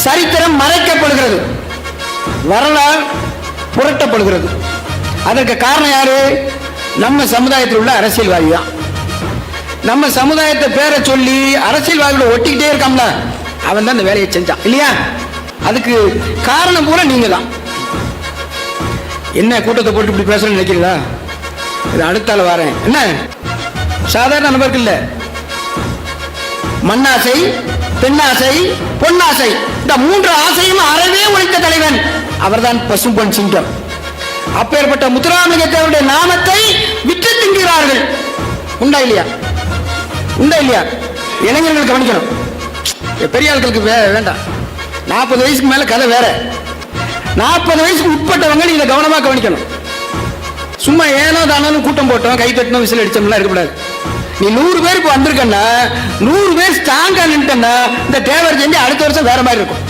சரித்திரம் மறைக்கப்படுகிறது, வரலாறு புரட்டப்படுகிறது. அதற்கு காரணம் யாரு? நம்ம சமுதாயத்தில் உள்ள அரசியல்வாதி தான். நம்ம சமுதாயத்தை பேரை சொல்லி அரசியல்வாதிகளை ஒட்டிக்கிட்டே இருக்காம்ல, அவன் தான் இந்த வேலையை செஞ்சான் இல்லையா? அதுக்கு காரணம் பூரா நீங்க தான். என்ன கூட்டத்தை போட்டு இப்படி பேசணும்னு நினைக்கிறீங்களா? இது அடுத்தால வரேன். என்ன சாதாரண நபர்கள் இல்ல, மண்ணாசை, பெண்ணாசை, பொன்னாசை, இந்த 3 ஆசையும் அறவே ஒழித்த தலைவன் அவர்தான் பசும்பொன் சிங்கம். அப்பேற்பட்ட முத்துராமலிங்கத்தேவருடைய நாமத்தை விற்று தின்கிறார்கள். உண்டா இல்லையா? உண்டா இல்லையா? இளைஞர்கள் கவனிக்கணும், பெரிய ஆட்களுக்கு வேண்டாம். 40 வயசுக்கு மேல கதை வேற. 40 வயசுக்கு உட்பட்டவங்க நீங்க கவனமா கவனிக்கணும். சும்மா ஏனோ தானோ கூட்டம் போட்டோம், கை தட்டணும், விசில் அடிச்சோம்லாம் இருக்கக்கூடாது. நீ 100 பேருக்கு வந்திருக்கன்னா 100 பேர் ஸ்ட்ராங்கா நின்றுட்டா இந்த தேவர் செஞ்சு அடுத்த வருஷம் வேற மாதிரி இருக்கும்.